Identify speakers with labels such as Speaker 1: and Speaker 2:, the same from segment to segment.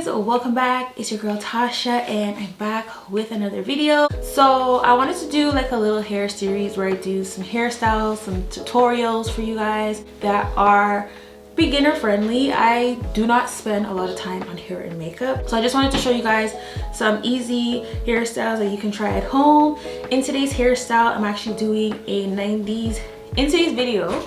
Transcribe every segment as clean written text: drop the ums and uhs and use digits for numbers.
Speaker 1: guys, welcome back. It's your girl Tasha and I'm back with another video. So I wanted to do like a little hair series where I do some hairstyles, some tutorials for you guys that are beginner friendly. I do not spend a lot of time on hair and makeup, so I just wanted to show you guys some easy hairstyles that you can try at home. In today's hairstyle, I'm actually doing a 90s, in today's video,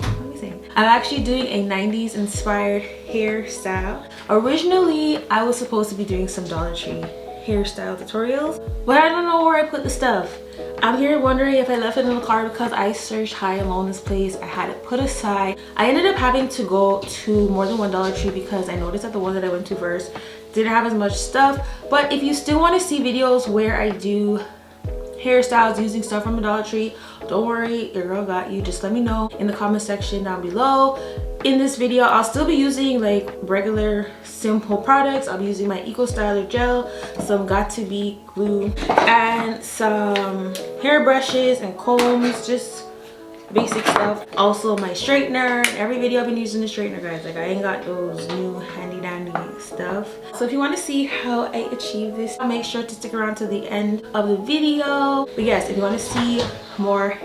Speaker 1: I'm actually doing a 90s inspired hairstyle. Originally, I was supposed to be doing some Dollar Tree hairstyle tutorials, but I don't know where I put the stuff. I'm here wondering if I left it in the car because I searched high and low in this place. I had it put aside. I ended up having to go to more than one Dollar Tree because I noticed that the one that I went to first didn't have as much stuff. But if you still want to see videos where I do hairstyles using stuff from a Dollar Tree, don't worry, your girl got you. Just let me know in the comment section down below. In this video, I'll still be using like regular simple products. I'll be using my Eco Styler gel, some got to be glue, and some hair brushes and combs, just basic stuff. Also my straightener. Every video I've been using the straightener, guys. Like I ain't got those new handy dandy stuff. So if you want to see how I achieve this, make sure to stick around to the end of the video. But yes, if you want to see more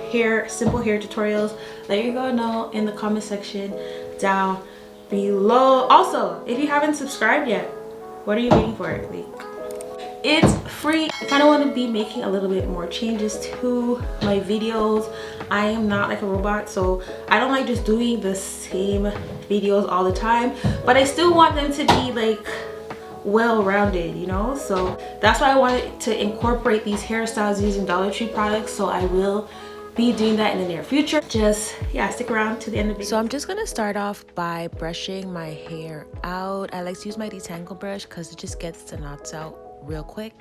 Speaker 1: simple hair tutorials, let your girl know in the comment section down below. Also, if you haven't subscribed yet, what are you waiting for? Like, it's free. I kind of want to be making a little bit more changes to my videos. I am not like a robot, so I don't like just doing the same videos all the time, but I still want them to be like well-rounded, you know? So that's why I wanted to incorporate these hairstyles using Dollar Tree products. So I will be doing that in the near future. Just stick around to the end of the video.
Speaker 2: So I'm just gonna start off by brushing my hair out. I like to use my detangle brush because it just gets the knots out real quick.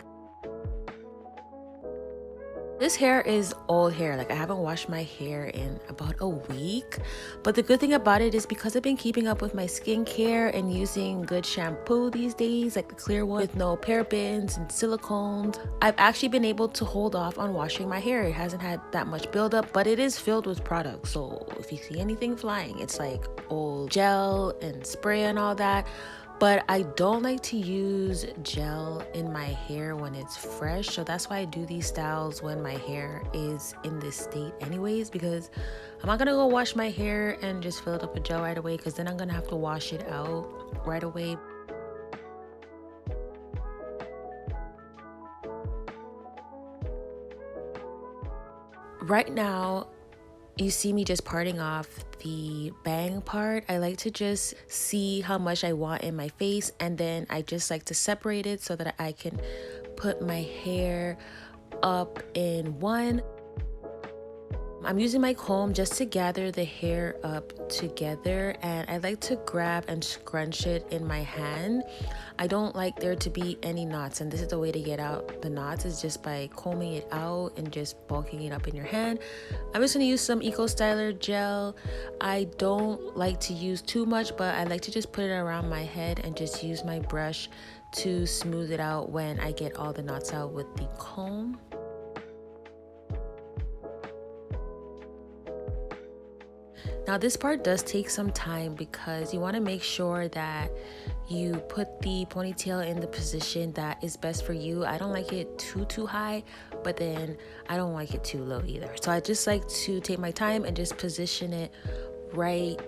Speaker 2: This hair is old hair. Like I haven't washed my hair in about a week, but the good thing about it is because I've been keeping up with my skincare and using good shampoo these days, like the clear one with no parabens and silicones, I've actually been able to hold off on washing my hair. It hasn't had that much buildup, but it is filled with products. So if you see anything flying, it's like old gel and spray and all that. But I don't like to use gel in my hair when it's fresh, so that's why I do these styles when my hair is in this state anyways, because I'm not gonna go wash my hair and just fill it up with gel right away, because then I'm gonna have to wash it out right away. Right now, you see me just parting off the bang part. I like to just see how much I want in my face, and then I just like to separate it so that I can put my hair up in one. I'm using my comb just to gather the hair up together, and I like to grab and scrunch it in my hand. I don't like there to be any knots, and this is the way to get out the knots, is just by combing it out and just bulking it up in your hand. I'm just going to use some Eco Styler gel. I don't like to use too much, but I like to just put it around my head and just use my brush to smooth it out when I get all the knots out with the comb. Now this part does take some time because you want to make sure that you put the ponytail in the position that is best for you. I don't like it too high, but then I don't like it too low either. So I just like to take my time and just position it right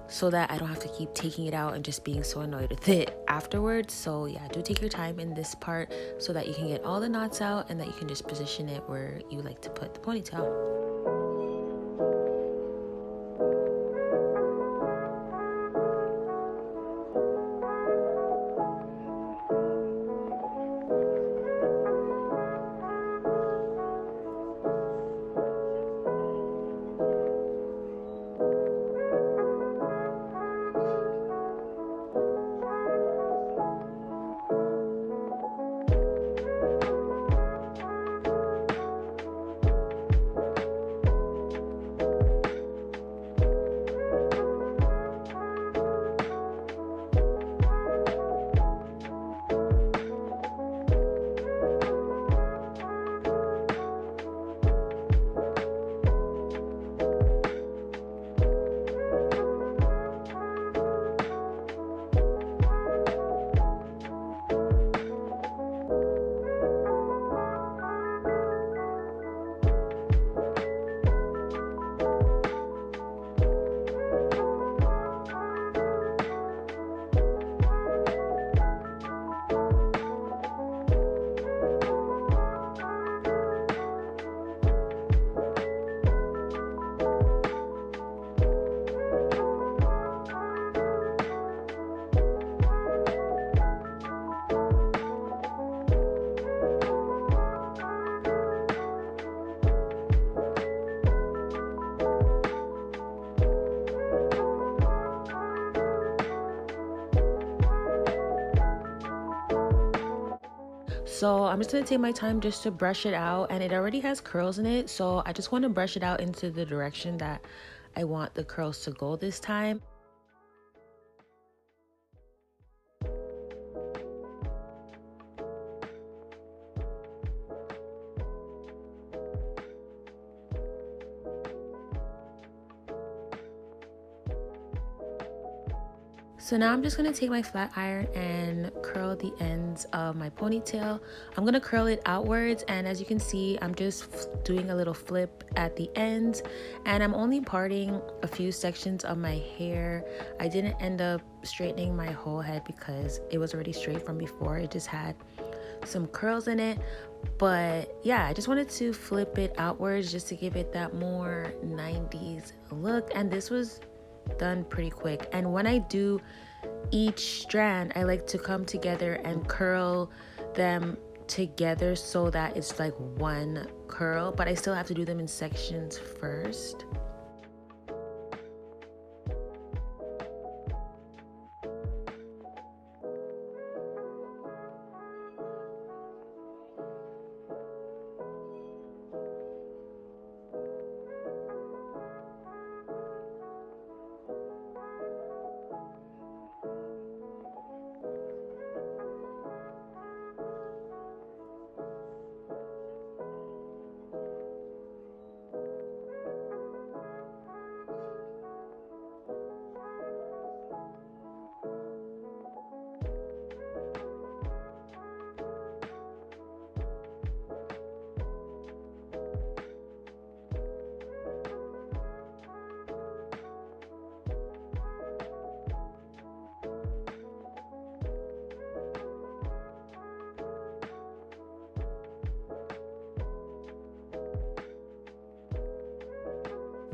Speaker 2: so that I don't have to keep taking it out and just being so annoyed with it afterwards. So yeah, do take your time in this part so that you can get all the knots out and that you can just position it where you like to put the ponytail. So I'm just gonna take my time just to brush it out, and it already has curls in it, so I just want to brush it out into the direction that I want the curls to go this time. So now I'm just going to take my flat iron and curl the ends of my ponytail. I'm going to curl it outwards, and as you can see, I'm just doing a little flip at the ends, and I'm only parting a few sections of my hair. I didn't end up straightening my whole head because it was already straight from before. It just had some curls in it. But yeah, I just wanted to flip it outwards just to give it that more 90s look, and this was done pretty quick. And when I do each strand, I like to come together and curl them together so that it's like one curl, but I still have to do them in sections first.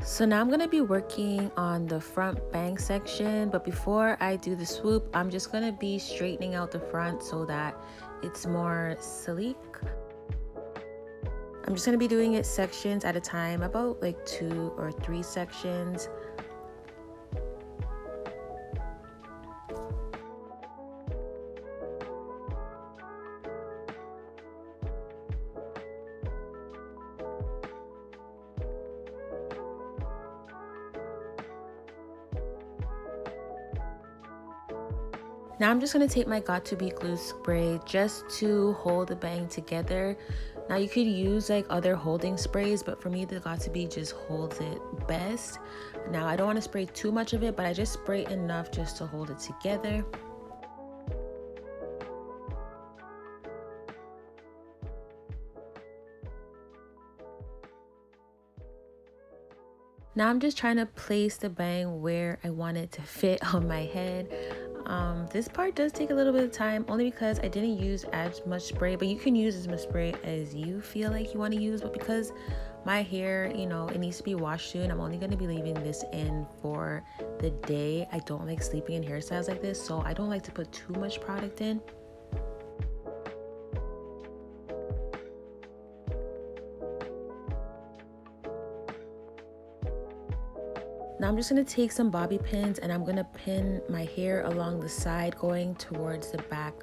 Speaker 2: So now I'm going to be working on the front bang section, but before I do the swoop, I'm just going to be straightening out the front so that it's more sleek. I'm just going to be doing it sections at a time, about like 2 or 3 sections. Now I'm just going to take my Got To Be glue spray just to hold the bang together. Now you could use like other holding sprays, but for me the Got To Be just holds it best. Now I don't want to spray too much of it, but I just spray enough just to hold it together. Now I'm just trying to place the bang where I want it to fit on my head. This part does take a little bit of time only because I didn't use as much spray, but you can use as much spray as you feel like you want to use. But because my hair, you know, it needs to be washed soon, I'm only going to be leaving this in for the day. I don't like sleeping in hairstyles like this, so I don't like to put too much product in. Now I'm just going to take some bobby pins and I'm going to pin my hair along the side going towards the back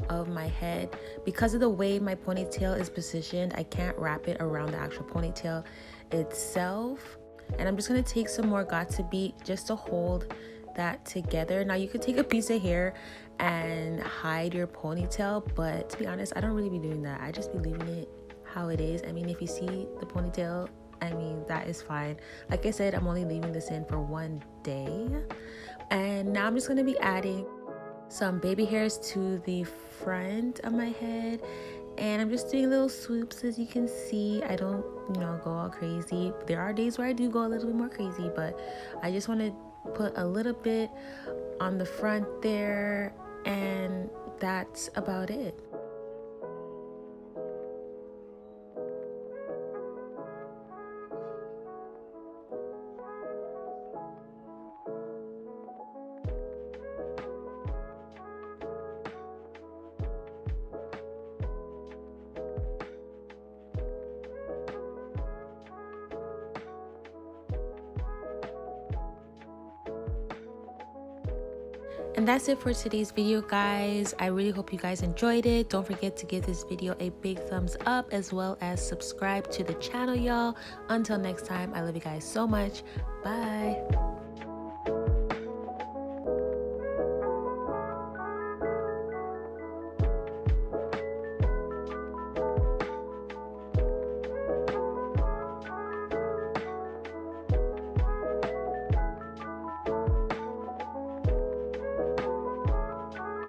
Speaker 2: of my head. Because of the way my ponytail is positioned, I can't wrap it around the actual ponytail itself. And I'm just going to take some more Got To Be just to hold that together. Now you could take a piece of hair and hide your ponytail, but to be honest, I don't really be doing that. I just be leaving it how it is. I mean, if you see the ponytail, I mean, that is fine. Like I said, I'm only leaving this in for one day. And now I'm just going to be adding some baby hairs to the front of my head. And I'm just doing little swoops, as you can see. I don't, you know, go all crazy. There are days where I do go a little bit more crazy, but I just want to put a little bit on the front there. And that's about it. And that's it for today's video, guys. I really hope you guys enjoyed it. Don't forget to give this video a big thumbs up, as well as subscribe to the channel, y'all. Until next time, I love you guys so much. Bye.